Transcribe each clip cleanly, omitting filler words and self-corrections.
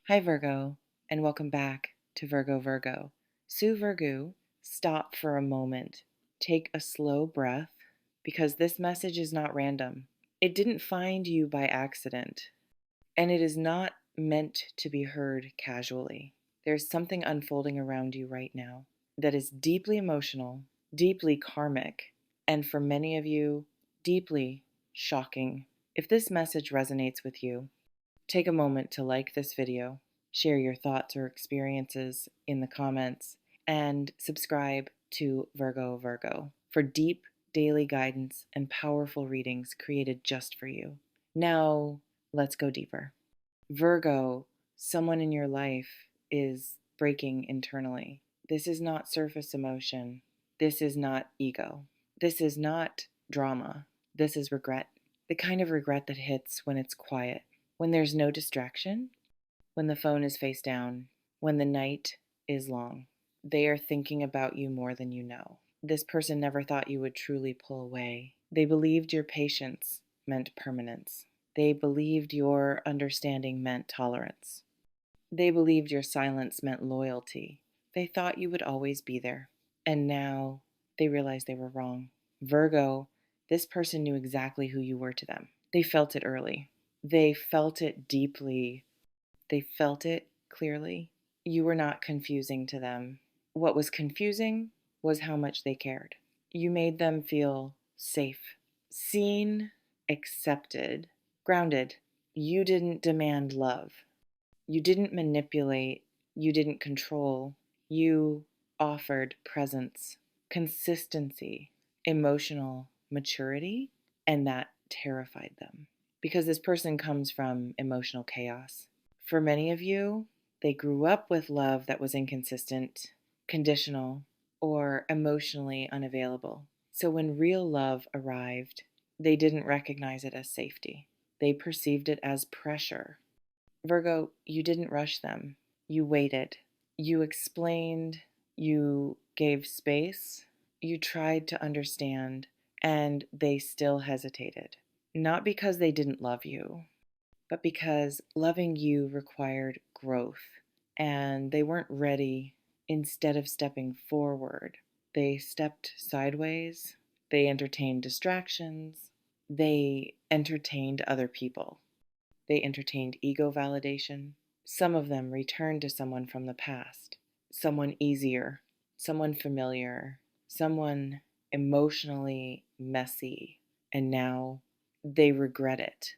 Hi, Virgo, and welcome back to Virgo. Sue Virgo, stop for a moment. Take a slow breath because this message is not random. It didn't find you by accident, and it is not meant to be heard casually. There's something unfolding around you right now that is deeply emotional, deeply karmic, and for many of you, deeply shocking. If this message resonates with you, take a moment to like this video, share your thoughts or experiences in the comments, and subscribe to Virgo for deep daily guidance and powerful readings created just for you. Now, let's go deeper. Virgo, someone in your life is breaking internally. This is not surface emotion. This is not ego. This is not drama. This is regret. The kind of regret that hits when it's quiet, when there's no distraction, when the phone is face down, when the night is long. They are thinking about you more than you know. This person never thought you would truly pull away. They believed your patience meant permanence. They believed your understanding meant tolerance. They believed your silence meant loyalty. They thought you would always be there. And now they realize they were wrong. Virgo, this person knew exactly who you were to them. They felt it early. They felt it deeply. They felt it clearly. You were not confusing to them. What was confusing was how much they cared. You made them feel safe, seen, accepted, grounded. You didn't demand love. You didn't manipulate. You didn't control. You offered presence, consistency, emotional maturity, and that terrified them because this person comes from emotional chaos. For many of you, they grew up with love that was inconsistent, conditional, or emotionally unavailable. So when real love arrived, they didn't recognize it as safety. They perceived it as pressure. Virgo, you didn't rush them. You waited. You explained. You gave space. You tried to understand, and they still hesitated. Not because they didn't love you, but because loving you required growth, and they weren't ready. Instead of stepping forward, they stepped sideways. They entertained distractions. They entertained other people. They entertained ego validation. Some of them returned to someone from the past, someone easier, someone familiar, someone emotionally messy, and now they regret it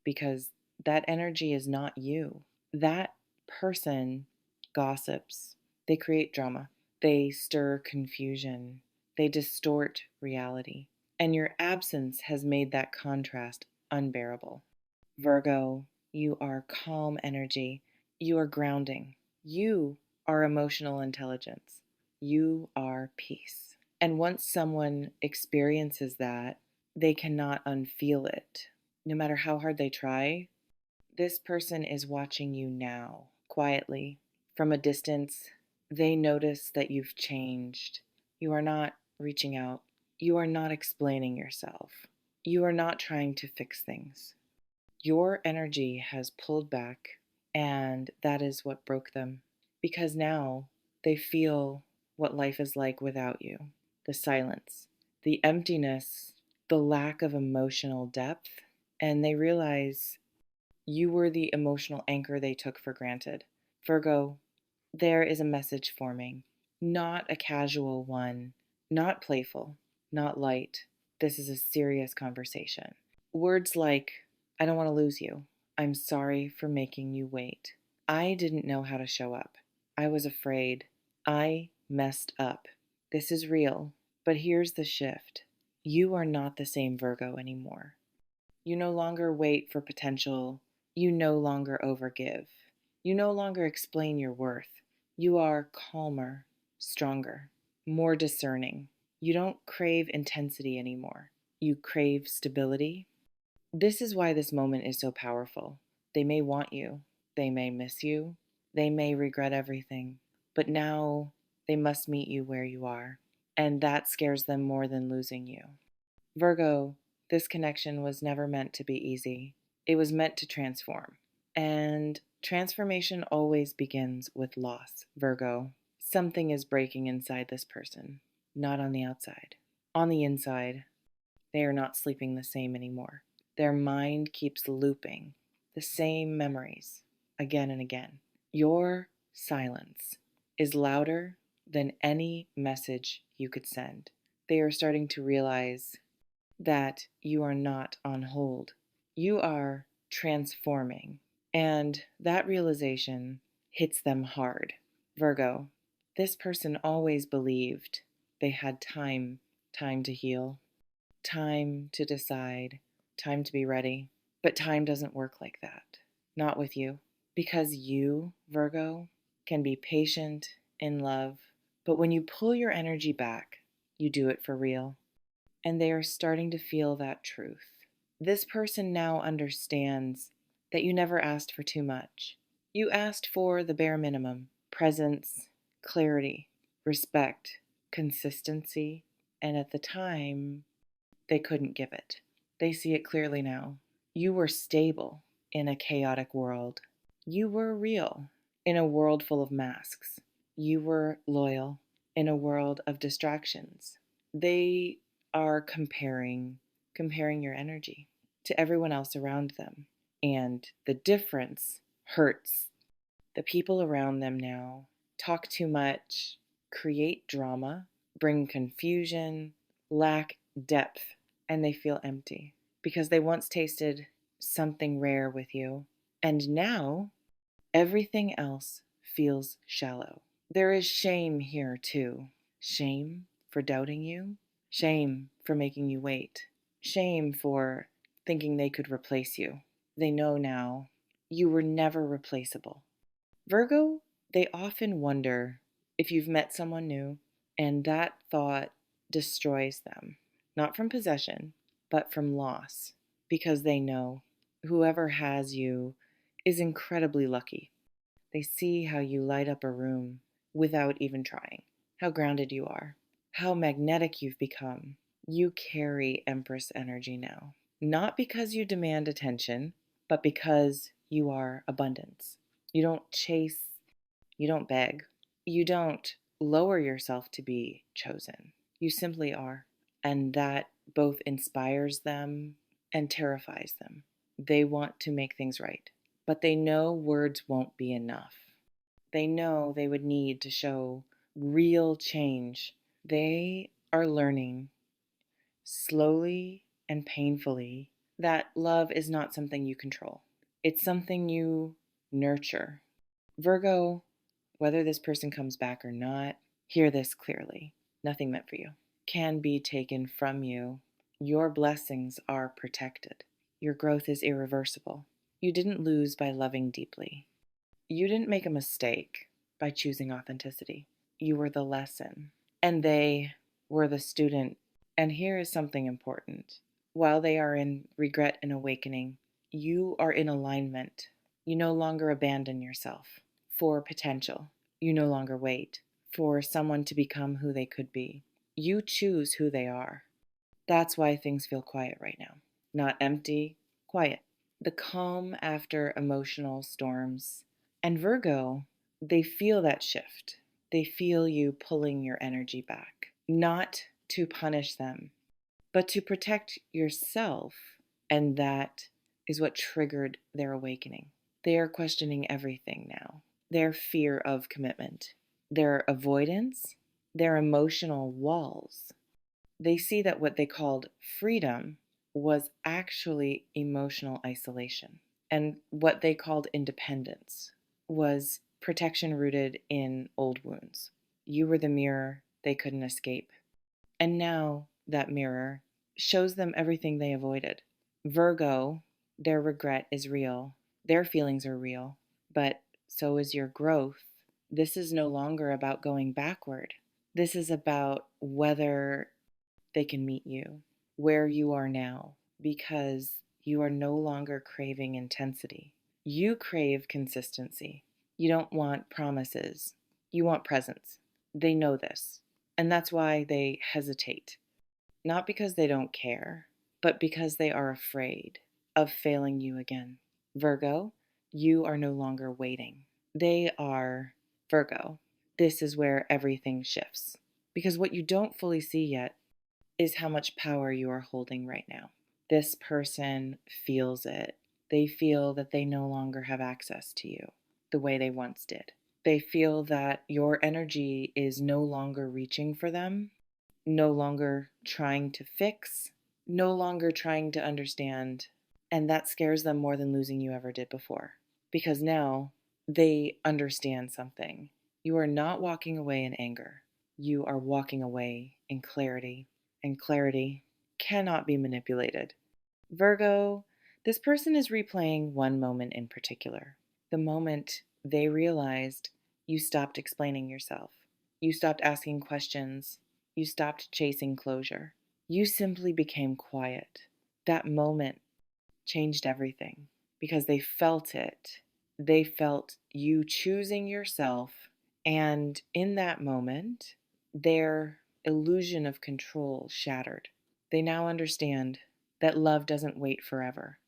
because that energy is not you. That person gossips. They create drama. They stir confusion. They distort reality. And your absence has made that contrast unbearable. Virgo, you are calm energy. You are grounding. You are emotional intelligence. You are peace. And once someone experiences that, they cannot unfeel it. No matter how hard they try, this person is watching you now, quietly, from a distance. They notice that you've changed. You are not reaching out. You are not explaining yourself. You are not trying to fix things. Your energy has pulled back, and that is what broke them. Because now they feel what life is like without you, the silence, the emptiness, the lack of emotional depth, and they realize you were the emotional anchor they took for granted. Virgo, there is a message forming, not a casual one, not playful, not light. This is a serious conversation. Words like, I don't want to lose you. I'm sorry for making you wait. I didn't know how to show up. I was afraid. I messed up. This is real. But here's the shift. You are not the same Virgo anymore. You no longer wait for potential. You no longer overgive. You no longer explain your worth. You are calmer, stronger, more discerning. You don't crave intensity anymore. You crave stability. This is why this moment is so powerful. They may want you. They may miss you. They may regret everything. But now they must meet you where you are. And that scares them more than losing you. Virgo, this connection was never meant to be easy. It was meant to transform. And Transformation always begins with loss, Virgo. Something is breaking inside this person, not on the outside. On the inside, they are not sleeping the same anymore. Their mind keeps looping the same memories again and again. Your silence is louder than any message you could send. They are starting to realize that you are not on hold. You are transforming. And that realization hits them hard. Virgo, this person always believed they had time to heal, time to decide, time to be ready. But time doesn't work like that. Not with you. Because you, Virgo, can be patient in love, but when you pull your energy back, you do it for real. And they are starting to feel that truth. This person now understands that you never asked for too much. You asked for the bare minimum: presence, clarity, respect, consistency, and at the time, they couldn't give it. They see it clearly now. You were stable in a chaotic world. You were real in a world full of masks. You were loyal in a world of distractions. They are comparing your energy to everyone else around them. And the difference hurts. The people around them now talk too much, create drama, bring confusion, lack depth, and they feel empty because they once tasted something rare with you, and now everything else feels shallow. There is shame here too. Shame for doubting you, shame for making you wait, shame for thinking they could replace you. They know now you were never replaceable. Virgo, they often wonder if you've met someone new, and that thought destroys them, not from possession, but from loss, because they know whoever has you is incredibly lucky. They see how you light up a room without even trying, how grounded you are, how magnetic you've become. You carry Empress energy now, not because you demand attention, but because you are abundance. You don't chase, you don't beg, you don't lower yourself to be chosen. You simply are. And that both inspires them and terrifies them. They want to make things right, but they know words won't be enough. They know they would need to show real change. They are learning slowly and painfully that love is not something you control. It's something you nurture. Virgo, whether this person comes back or not, hear this clearly. Nothing meant for you can be taken from you. Your blessings are protected. Your growth is irreversible. You didn't lose by loving deeply. You didn't make a mistake by choosing authenticity. You were the lesson, and they were the student. And here is something important. While they are in regret and awakening, you are in alignment. You no longer abandon yourself for potential. You no longer wait for someone to become who they could be. You choose who they are. That's why things feel quiet right now. Not empty, quiet. The calm after emotional storms. And Virgo, they feel that shift. They feel you pulling your energy back. Not to punish them, but to protect yourself. And that is what triggered their awakening. They are questioning everything now. Their fear of commitment, their avoidance, their emotional walls. They see that what they called freedom was actually emotional isolation. And what they called independence was protection rooted in old wounds. You were the mirror they couldn't escape. And now that mirror shows them everything they avoided. Virgo, their regret is real. Their feelings are real. But so is your growth. This is no longer about going backward. This is about whether they can meet you where you are now, because you are no longer craving intensity. You crave consistency. You don't want promises. You want presence. They know this. And that's why they hesitate. Not because they don't care, but because they are afraid of failing you again. Virgo, You are no longer waiting. They are Virgo. This is where everything shifts. Because what you don't fully see yet is how much power you are holding right now. This person feels it. They feel that they no longer have access to you the way they once did. They feel that your energy is no longer reaching for them, no longer trying to fix, no longer trying to understand. And that scares them more than losing you ever did before. Because now they understand something. You are not walking away in anger. You are walking away in clarity. And clarity cannot be manipulated. Virgo, this person is replaying one moment in particular. The moment they realized you stopped explaining yourself. You stopped asking questions. You stopped chasing closure. You simply became quiet. That moment changed everything because they felt it. They felt you choosing yourself. And in that moment, their illusion of control shattered. They now understand that love doesn't wait forever,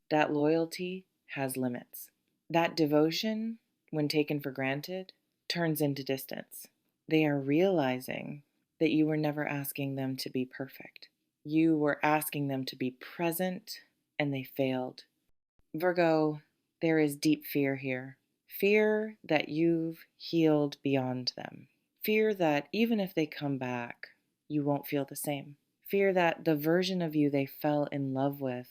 that loyalty has limits, that devotion, when taken for granted, turns into distance. They are realizing that you were never asking them to be perfect. You were asking them to be present, and they failed. Virgo, there is deep fear here. Fear that you've healed beyond them. Fear that even if they come back, you won't feel the same. Fear that the version of you they fell in love with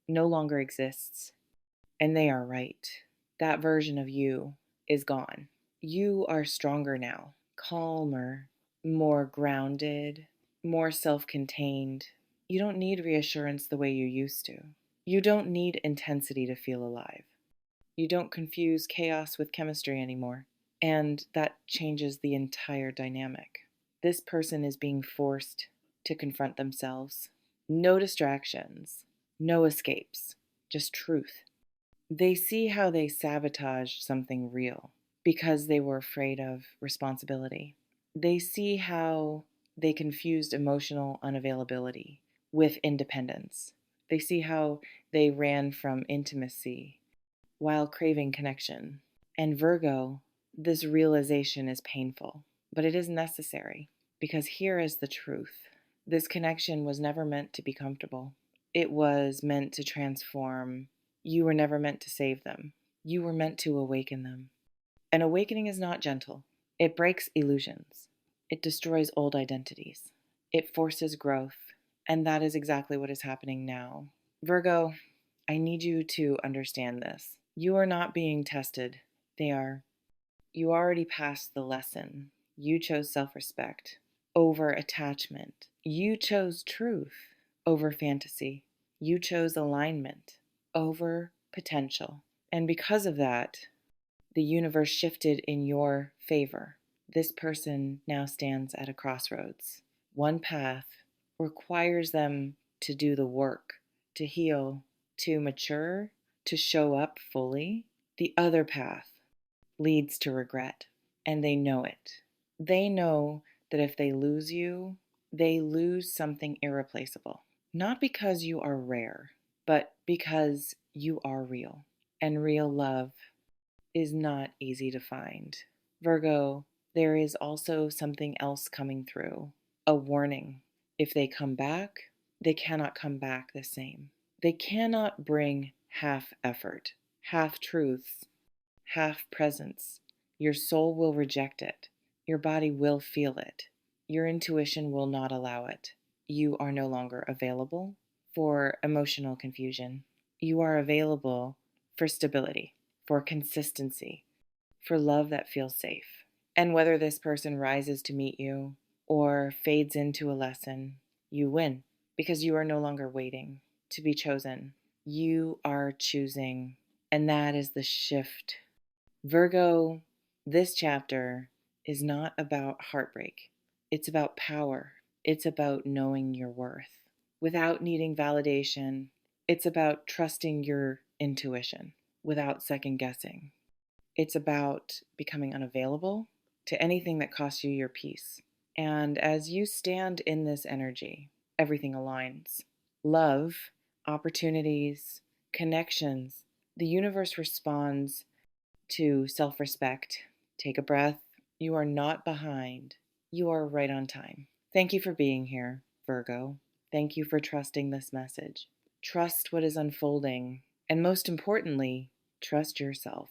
no longer exists. And they are right. That version of you is gone. You are stronger now, calmer, more grounded, more self contained. You don't need reassurance the way you used to. You don't need intensity to feel alive. You don't confuse chaos with chemistry anymore. And that changes the entire dynamic. This person is being forced to confront themselves. No distractions, no escapes, just truth. They see how they sabotaged something real because they were afraid of responsibility. They see how they confused emotional unavailability with independence. They see how they ran from intimacy while craving connection. And Virgo, this realization is painful, but it is necessary because here is the truth. This connection was never meant to be comfortable. It was meant to transform. You were never meant to save them. You were meant to awaken them. An awakening is not gentle. It breaks illusions. It destroys old identities. It forces growth. And that is exactly what is happening now. Virgo, I need you to understand this. You are not being tested. They are. You already passed the lesson. You chose self-respect over attachment. You chose truth over fantasy. You chose alignment over potential. And because of that, the universe shifted in your favor. This person now stands at a crossroads. One path requires them to do the work, to heal, to mature, to show up fully. The other path leads to regret, and they know it. They know that if they lose you, they lose something irreplaceable. Not because you are rare, but because you are real. And real love is not easy to find. Virgo, there is also something else coming through, a warning. If they come back, they cannot come back the same. They cannot bring half effort, half truths, half presence. Your soul will reject it. Your body will feel it. Your intuition will not allow it. You are no longer available for emotional confusion. You are available for stability, for consistency, for love that feels safe. And whether this person rises to meet you or fades into a lesson, you win because you are no longer waiting to be chosen. You are choosing, and that is the shift. Virgo, this chapter is not about heartbreak. It's about power. It's about knowing your worth without needing validation. It's about trusting your intuition without second guessing. It's about becoming unavailable to anything that costs you your peace. And as you stand in this energy, everything aligns. Love, opportunities, connections, The universe responds to self-respect. Take a breath. You are not behind. You are right on time. Thank you for being here, Virgo. Thank you for trusting this message. Trust what is unfolding, and most importantly, trust yourself.